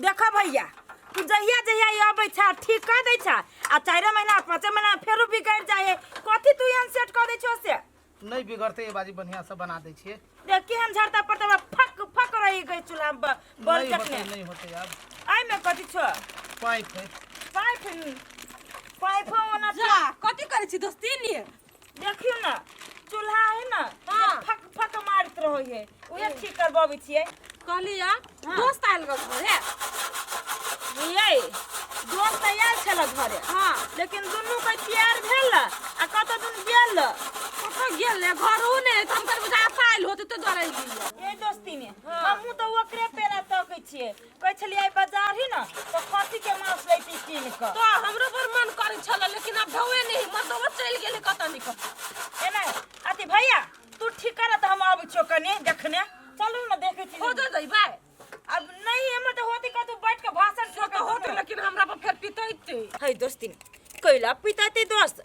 देखा भैया तू जहिया जहिया अबै छ ठीक कर दै छ आ 4 महीना 5 महीना फेरो बिगड़ जाए कथि तू यहाँ सेट कर दै छ से नहीं बिगड़ते ये बाजी बढ़िया से बना दे छिए। देख के हम झरता पड़ता फक फक रही गई चूल्हा बल चटने नहीं होते यार। आई में कथि छ पाइप है पाइप होना जा कथि करे छी दोस्ती लिए देखियो ना चूल्हा है ना फक फक मारत रहो है ओए ठीक करबाबै छियै कहलिया दोस्त आइल गो घरे ये दोस्त आयल छल घरे हां लेकिन दुनू के प्यार भेल आ कत दुन गेल कत गेल घरऊ ने हम कर बुझा पाइल होते तो डरै गेल ए दोस्ती ने हमहु तो ओकरे पेरा तकै छियै कहै छलियै बाजार ही ना तो खसी के मांस लैती कीन क तो हमरो पर मन करै छल लेकिन अब भौए नहीं मतलब चल गेल कत निकल एना अति भैया तू ठीक कर त हम आबै छौ कने देखने चलू ना देखे छी हो जई भाई अब नहीं हम तो होती का तू बैठ के भाषण तो तो होते लेकिन हमरा पर फिर पितैते है दोस्ती कैला पिताते दोस्त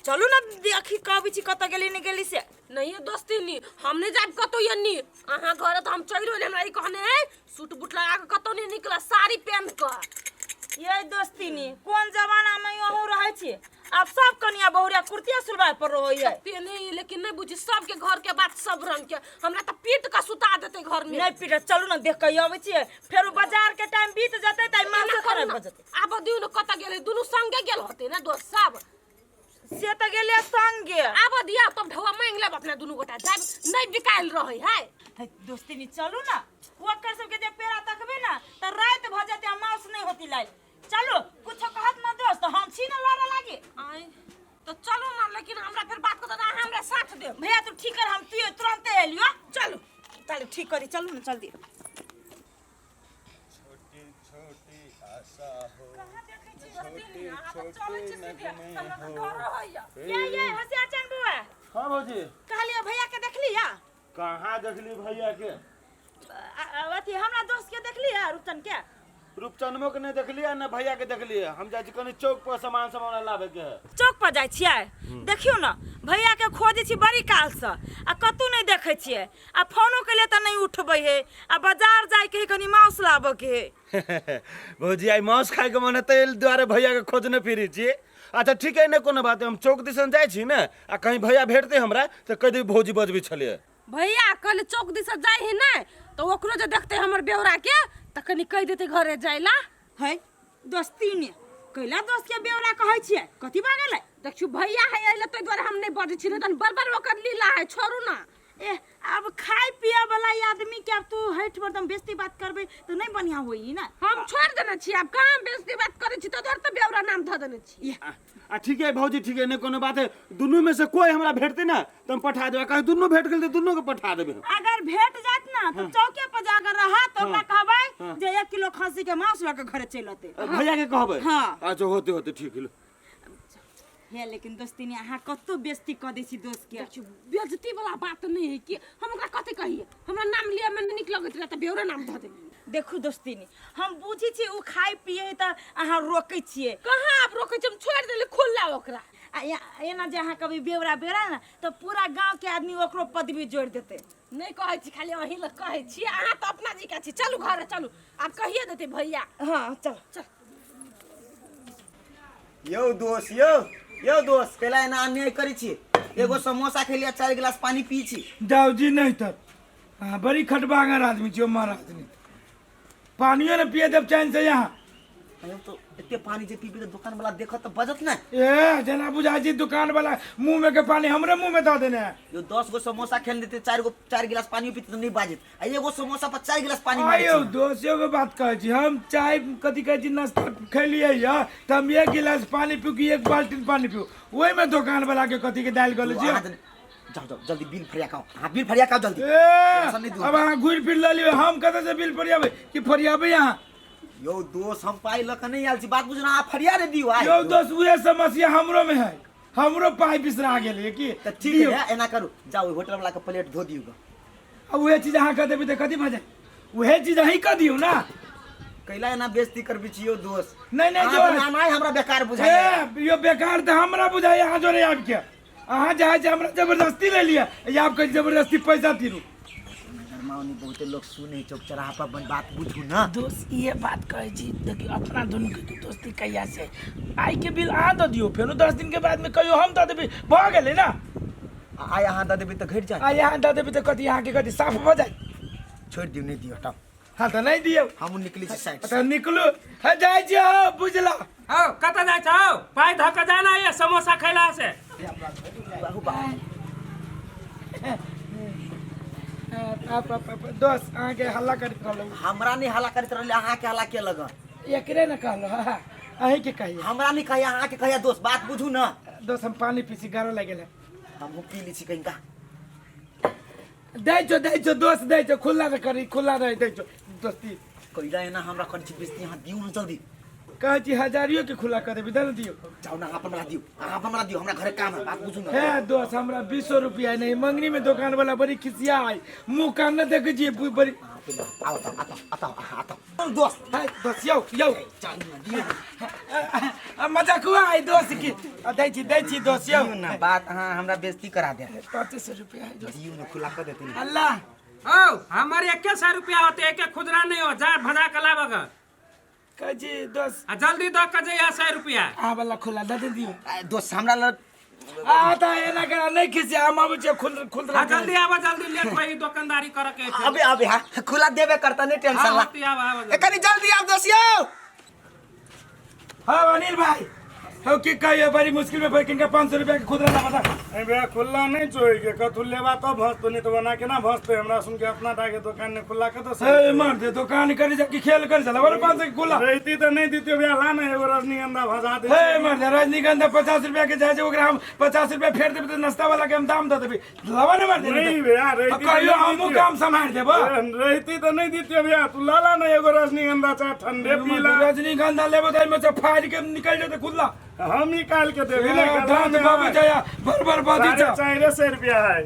चलू ना देखी कहबै छी कत गेली नहीं गेली से नहीं दोस्ती नी हमने जाब कतो यन्नी अहाँ घर तो हम चढ़ रहले हमरा ई कहने सूट बूट लगा के कतो नहीं निकला साड़ी पहन के ये दोस्ती नी कोन जमाना में यहू रहै छी अब सब कनिया बहुरिया कुर्तिया सलवार पर रहो है नहीं लेकिन नहीं बुझी सबके घर के बात सब रंग के हमरा त पीट के सुता देते घर में नहीं पीट चलू ना देख के आबै छी फेर बाजार के टाइम बीत जते त माल खराब भ जते आब दिउ न कत गेले दुनु संगे गेल होते ना दोस्त सब से त गेले संगे आब दिया तब ढवा मांग लेब अपना दुनु गोटा जाब नहीं बिकाइल रहै है दोस्ती नी चलू ना ओकर सब के जे पेरा तकबे ना त रात भ जते मांस नहीं होती लाइल चलो कुछ कहत ना दोस्त हम छी ना लड़ा लागे आई तो चलो ना लेकिन हमरा फिर बात को हमरा साथ दे भैया तू ठीक कर हम तुरंत एलियो चलो चलो ठीक करी चलू ना जल्दी छोटी छोटी आशा हो कहां देखै छी छोटी नगमे हो ये हसिया चंद बुआ हां भौजी कहलियो भैया के देखली या कहां देखली भैया के अथी हमरा दोस्त के देखली या रुपचन के रूपचंदमो के नहीं देखलिए ना भैया के देखलिए हम जाय छी कनी चौक पर सामान लावे के चौक पर जाय छियै देखियो ना भैया के खोजै छी बड़ी काल से आ कतौ नहीं देखै छियै आ फोनो के लिए त नहीं उठबै है आ बाजार जाय के कनी मांस लाबो के भौजी आई मांस खाए के मन तेल द्वारे भैया के खोजने फिरी छी। अच्छा ठीक है ना कोनो बात हम चौक दिसन जाय छी ना आ कहीं भैया भेटते हमरा त कह दे भौजी बजबी छलिए भैया कल चौक दिस जाय है ना तो ओकरो जे देखते हमर बेवरा के त कनी कह देते घरे जाइला है दोस्ती ने कैला दोस्त के बेवरा कहै छियै कथि भा गेलै देखछु भैया है एले तै द्वारे हम नहीं बजै छी न तन बरबर ओकर लीला है छोड़ू ना ए अब खाए पिए वाला आदमी के अब तू हट बर्दम बेइज्जती बात करबे तो नहीं बढ़िया होई ना हम छोड़ देने छी अब कहां बेइज्जती बात करै छी तो त बेवरा नाम ध देने छी आ ठीक है भौजी ठीक है ने कोनो बात है दुनू में से कोई हमरा भेटते ना तो हम पठा देबे कहीं दुनू भेट गेल त दुनू के पठा देबे अगर भेट जात ना तो चौके पर जाकर रहा तो ओकरा कहबै जे 1 किलो खस्सी के मांस लेके घरे चलते भैया के कहबै हां अच्छा होते होते ठीक है हे लेकिन दोस्ती ने अहाँ कत्तो बेइज्जती क दै छी दोस्त के देखछु बेइज्जती वाला बात नहीं है कि हम ओकरा कथि कहिए हमरा नाम लिया में निक लगत रहे त बेवरा नाम ध दे देखू दोस्ती ने हम बुझी छी उ खाय पिए त अहाँ रोकै छियै कहां आप रोकै छी हम छोड़ देले खुल्ला ओकरा आ एना जे अहाँ कभी बेवरा बेरा ना तो पूरा गांव के आदमी ओकरो पदवी जोड़ देते नहीं कहै छी खाली अही ल कहै छी अहाँ त अपना जी का छी चलू घर चलू आप कहिए देते भैया हां चल चल यो दोस्त केला ना अन्याय करी छी एगो समोसा खेलिया 4 गिलास पानी पी छी दाऊजी नहीं तब बड़ी खटबागर आदमी छियो महाराज ने पानियो ने पिए देव चैन से यहाँ अरे तो इतने पानी जे पीबी तो दुकान वाला देखत तो बजत ना ए जना बुझाई छी दुकान वाला मुंह में के पानी हमरे मुंह में ध देने यो 10 गो समोसा खेल देते 4 गिलास पानी पीते तो नहीं बाजित आ एगो समोसा पर 4 गिलास पानी मारे आयो दोस्तों के बात कहै छी हम चाय कथि कहै छी नाश्ता खेलिए या त हम 1 गिलास पानी पीऊ कि 1 बाल्टी पानी पीऊ ओइ में दुकान वाला के कथि के डाल गले छी जाओ जल्दी बिल फरिया खाओ हां बिल फरिया खाओ जल्दी अब हां घुर फिर ल लियो हम कत से बिल फरियाबे कि फरियाबे यहाँ यो दोस्त हम पाई लक नहीं आल छी बात बुझना आ फरिया रे दियो आ यो दोस्त उहे समस्या हमरो में है हमरो पाई बिसरा गेले कि त ठीक है एना करू जाओ होटल वाला के प्लेट धो दियो अब उहे चीज अहाँ कहते भी त कथि भ जाय उहे चीज अहीं क दियो ना कैला ना बेइज्जती करबी छी यो दोस्त नहीं नहीं जो नाम हमरा बेकार बुझाय यो बेकार त हमरा बुझाय अहाँ जोरे आब के अहाँ जाय हमरा जबरदस्ती ले लिया या आप कहीं जबरदस्ती पैसा तीरू नहीं बहुते लोग सुने चौक चौराहा पर अपन बात बुझू ना। दोस्त ये बात कहे छी देखियो अपना दुनू के दोस्ती कहिया से आई के बिल आ दो दियो फेर 10 दिन के बाद में कहियो हम दे देबे भ गेले ना। आय अहाँ दे देबै त घट जाए। आ यहाँ दे देबे त कथी यहाँ के कथी साफ हो जाए। छोड़ दियो नहीं दियो हटाओ। हाँ तो नहीं दियो हम निकली छी साइड से। तो निकलो है जाय छी हो बुझला। हौ कतऽ जाइ छौ पाइ धऽ कऽ जाना ये समोसा खैला से दोस्त अहाँ के हल्ला कर कहलो हमरा नहीं हल्ला करत रहले अहाँ के हल्ला के लगा। एकरे न कहलो अहीं के कहिए हमरा नहीं कहिया अहाँ के कहिया दोस्त बात बुझू ना। दोस्त हम पानी पीसी गारो लगे ले हम पी ली छी कहीं का। दै छो दोस्त दै छो खुला न करी खुला रह दै छो दोस्ती कइला है ना हमरा कन छी बेस्ती यहाँ दियो ना जल्दी। कहे छी हजारियों के खुला करे भी दे दियो। जाओ ना आप हमरा दियो हमरा घरे काम है बात बुझू ना। हे दोस्त हमरा 20 रुपया नहीं मंगनी में दुकान वाला बड़ी खिसिया आई मुंह कान न देख जी बड़ी आओ आता दोस्त हाय दोस्त यो चल ना दियो मजाक हुआ आई दोस्त की दै छी दोस्त यो ना बात हां हमरा बेइज्जती करा दे। 25 रुपया है दोस्त दियो ना खुला कर देते नहीं। अल्लाह हौ हमारे 100 रुपया होते एक खुदरा नहीं हो जा भजा के लाबग कहे छी दोस्त आ जल्दी दऽ कऽ जइया 100 रुपया आ वाला खुला दे दियो। दोस्त हमरा ल आ ता एना करा नहीं खिसिया हम आबै छी खुल आ जल्दी आवा जल्दी लेट भई दुकानदारी करे के छै अबे हां खुला देबे करता नहीं टेंशन हाँ, ला। होती आवा एकनी जल्दी आव दोसियो। हाँ अनिल भाई हो की कहिए बड़ी मुश्किल में किनका 500 रुपया के खुदरा ना बता। ए बे खुला नहीं चोई के कथु लेबा तो भस्त नहीं तो बना के ना भस्त हमरा सुन के अपना टाके दुकान ने खुला के तो ए मार दे दुकान करे जा की खेल कर चला 500 के खुला रहती तो नहीं दीतियो बे ला ना एगो रजनीगंधा भजा दे। हे मार दे रजनीगंधा 50 रुपया के जाए ओकरा हम 50 रुपया फेर देबे तो नाश्ता वाला के हम दाम दे देबे लवा ना मार दे नहीं बे यार रहती कहियो हम काम संभाल देबो रहती तो नहीं दीतियो बे तू लाला ना एगो रजनीगंधा चाहे ठंडे पीला रजनीगंधा लेबो तो में से फाड़ के निकल जाते खुला हम निकाल के देबे ना दांत बाबू जाया भर बादी जा 450 रुपया है।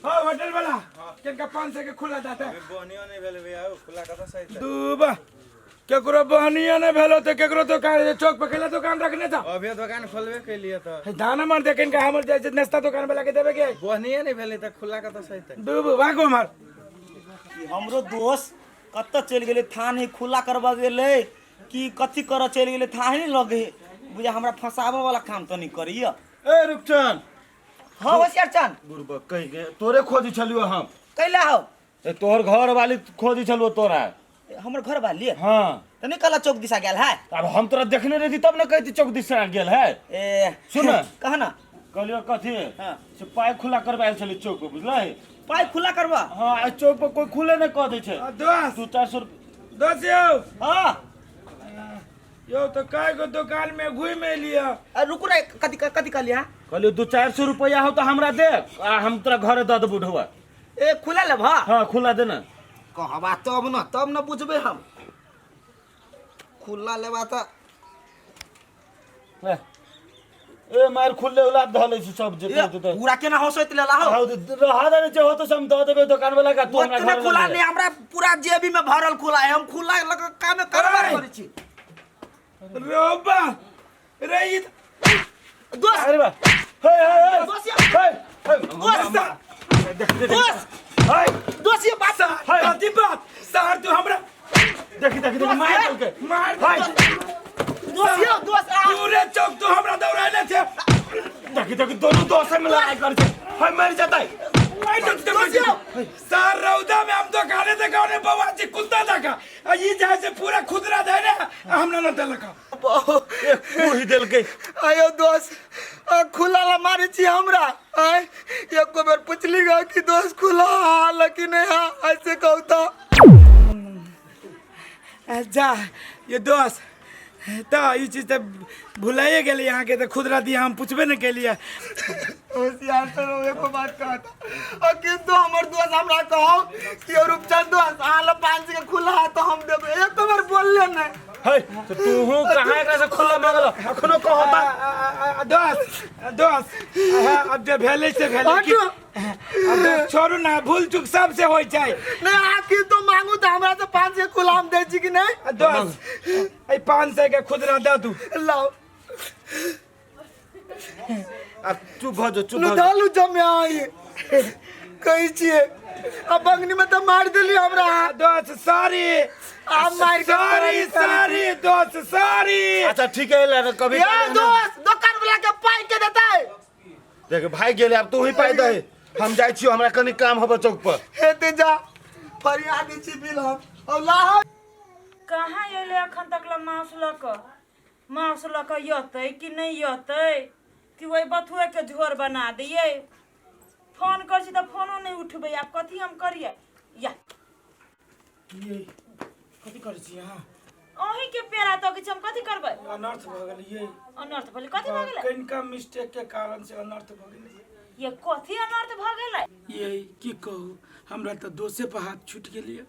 हां होटल वाला किनका 500 के खुला जाता है बहनियो नहीं भेल भैया खुला कत सही दूबा केकरो बहनिया ने भेलो तो केकरो दुकान चौक पे केला दुकान रखने था अभी दुकान खोलबे के लिए तो दाना मार दे किनका हमर जैसे नाश्ता दुकान वाला के देबे के बहनिए नहीं भेले त खुला कत सही त दूब भागो मार हमरो दोस्त कत्ता चल गेले थान ही खुला करबा गेले कि कथि कर चल गेले थान ही लगे बुझा हमरा फसाबे वाला काम तो नहीं करिय। ए रुपचन हां होशियार चन गुरबा कह के तोरे खोजी छलियो हम कैला हो ए तोहर घर वाली खोजी छलियो तोरा हमर घर वाली हां तो नहीं कला चौक दिशा गेल है। अब हम तोरा देखने रही तब ना कहती चौक दिस से गेल है ए सुन कहा ना कहलियो कथी हां से पाय खुला करबाइल छली चौक पे बुझलै पाई खुला करबा हां आ चौक पर कोई खुले नहीं कह दे छै दोस्त तू 400 दोस्त यो हां यो तो काय को दुकान में घुम लिया रुक रे कथि कर लिया कहलियो 200-400 रुपया हो तो हमरा दे आ हम तोरा घरे द देबू ढुआ ए खुला ले भा हां खुला दे ना कहबा तब न बुझबे हम खुला लेबा त ए मार खुले उला धले छी सब जे पूरा केना होसैत लेला हो रहा दे जे हो तो हम द देबे दुकान वाला का तू हमरा ओतने घर खुला नहीं हमरा पूरा जेबी में भरल खुला है हम खुला लगा काम करबा करै छी। रोबा रे ये दोस्त अरे बा हे हे दोस्त दोस्त ये बात कथी बात सर तू हमरा देखी मार के मार दोस्त पूरे चौक तो हमरा दौड़ाइले थे देखी दोनों दोस्त में लड़ाई कर के हाय मर जाता है सर रौदा में हम तो खाने दे गाने बवाजी कुत्ता लगा ये जैसे पूरा खुदरा दे ना हमरा न लगा वही दिल के आयो दोस्त खुला ला मारी छी हमरा आय एको बेर पुछली गा कि दोस्त खुला हाल कि नहीं हां ऐसे कहू तो जा ये दोस्त तो ये चीज तो भुलाइए गेली यहाँ के तो खुदरा दिया हम पूछबे न के लिए होशियार सर एको बात कहता और किंतु हमर दोस्त हमरा कहो कि रूपचंद दोस्त हाल 5 के खुला है तो हम देबे एक बार बोल ले ना है तो तू हूं कहां एकरा से खुला मांगल अखनो कहता दोस्त अब जे भेले से भेले कि अब छोड़ू ना भूल चूक सब से होई जाए नहीं आखिर तो मांगू तो हमरा से 5 के खुला हम दे छी कि नहीं दोस्त ए 500 के खुदरा दे दू लाओ अब चुप भ जो नु डालू जमे आई कही छिए अब बंगनी में तो मार दिली हमरा दोस्त सॉरी आप मार के सॉरी सॉरी दोस्त सॉरी। अच्छा ठीक है ला कभी यार दोस्त दुकान वाला के पाई के देता है देख भाई गेले अब तू ही पाई दे हम जाई छियो हमरा कनी काम होबे चौक पर हेते जा फरियाद छी बिल हम और ला कहाँ अइले अखन तक ला माउस लऽ कऽ यतै कि नहीं यतै कि वही बथुए के झोर बना दिए। फोन कर छी तो फोनो नहीं उठबै, आब कथी हम करिए? या ये कथी करै छी अहाँ? अहीं के पेरा तो कि हम कथी करबै? अनर्थ भ गेल ये अनर्थ भेलै, कथी भ गेलै? कनिका मिस्टेक के कारण से अनर्थ भ गेल। ये कथी अनर्थ भ गेलै? ये की कहू हमरा तो दोषे पर हाथ छूट गेलिए।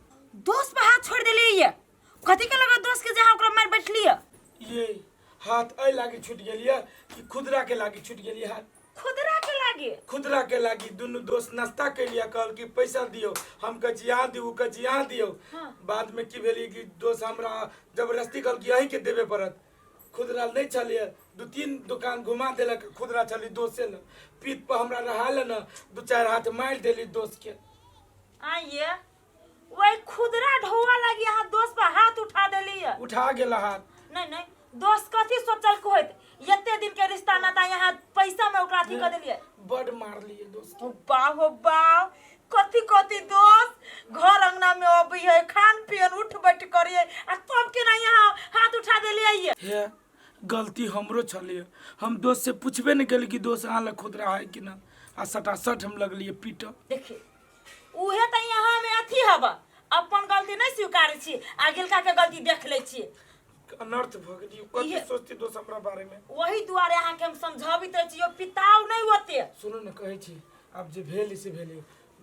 दोस्त पे हाथ छोड़ देलिए ये कथी के लगा दोस्त के जहाँ ओकरा मार बैठलिए? ये हाथ ऐ लागी छूट गेलिए कि खुदरा के लागी छूट गेलिए हाथ। खुदरा के लागे? खुदरा के लागी दुनू दोस्त नाश्ता के लिए कहल कि पैसा दियो, हम कह यहाँ दियो कह यहाँ दियो। बाद में की भेली कि दोस्त हमरा जबरदस्ती कहल कि यहीं के देवे पड़त। खुदरा नहीं चलिए 2-3 दुकान घुमा देलक, खुदरा चली दोस्त से न पीठ पर हमरा रहा न 2-4 हाथ मार देली दोस्त के। आइए वही खुदरा ढोआ लगी यहाँ दोस्त पर हाथ उठा देलिए। उठा गेला हाथ। नहीं दोस्त कथी सोचल को होत यते दिन के रिश्ता नाता यहाँ पैसा में ओकरा अथी कर देलिए। बड़ मार लिए दोस्त के। हो बाह कथी दोस्त घर अंगना में अबी है खान पियन उठ बैठ करिए आ तब के ना यहाँ हाथ उठा देलिए। हे गलती हमरो छलिए, हम दोस्त से पूछबे नहीं केली कि दोस्त अहाँ लग खुदरा है कि ना आ सटासट हम लगलिए पीट। देखिए उहे त यहाँ में अथी हबा अपन गलती नहीं स्वीकार छी आगिलका के गलती देख ले छी। अनर्थ भ गेली कथी सोचती दोस्त हमरा बारे में। वही दुआरे अहाँ के हम समझाबित छी पिताव नहीं होते। सुनो न कहै छी अब जे भेल से भेल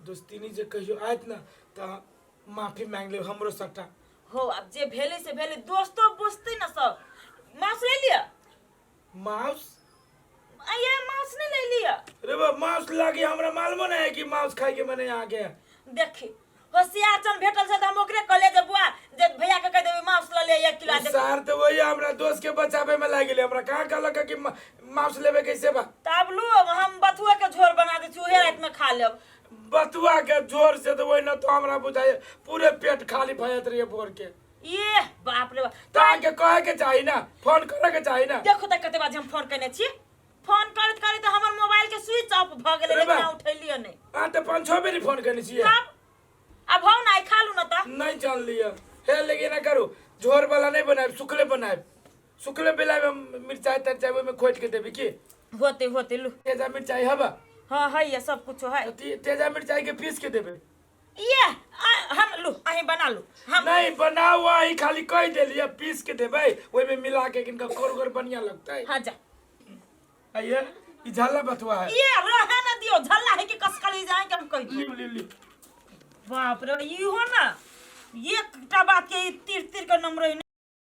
दोस्तीनी जे कहियो आयत न त माफी मांग ले हमरो सट्टा। हो अब जे भेले से भेले दोस्तों बुझते न सब। मांस ले लिया? मांस? ये मांस नहीं ले लिया? रे बा मांस लागी हमरा मालूम नहीं है कि मांस खाए के मने आ गया। देखी होशियार चन भेटल से हम ओकरे कहले जे बुआ जे भैया के कह देबे मांस ल ले 1 किलो दे। सार तो वही हमरा दोस्त के बचावे में लाग गेले, हमरा कहां कहलक कि मांस लेबे कैसे बा। तब लो हम बथुआ के झोर बना दे छी ओहे रात में खा लेब। बथुआ के झोर से तो वही न तो हमरा बुझाए पूरे पेट खाली भयत रहिए भोर के। ये बाप रे बाप ताके कहे के चाहिए ना, फोन करे के चाहिए ना। देखो त कते बार हम फोन करने छी, फोन करत करत हमर मोबाइल के स्विच ऑफ भ गेले लेकिन उठैलिए नहीं। हां तो 5-6 बेरी फोन करनी चाहिए। अब हो ना खा लू ना त नहीं जान लिया हे लेकिन ना करू झोर वाला नहीं बनाए सुखले बनाए। सुखले बेला में मिर्चाई तरचाई में खोट के देबी की होते लू तेजा मिर्चाई हबा। हां है ये सब कुछ है। तेजा मिर्चाई के पीस के देबे ये हम लू अही बना लू हम नहीं बनाओ वही खाली कह देलिए पीस के देबे ओइ में मिला के इनका कोरगोर बढ़िया लगता है। हां जा आइए ई झाला बथुआ है। ये रहे ना दियो झल्ला है कि कसकली जाए के हम कह ली बाप रे ई हो ना ये बात के तीर तीर के नंबर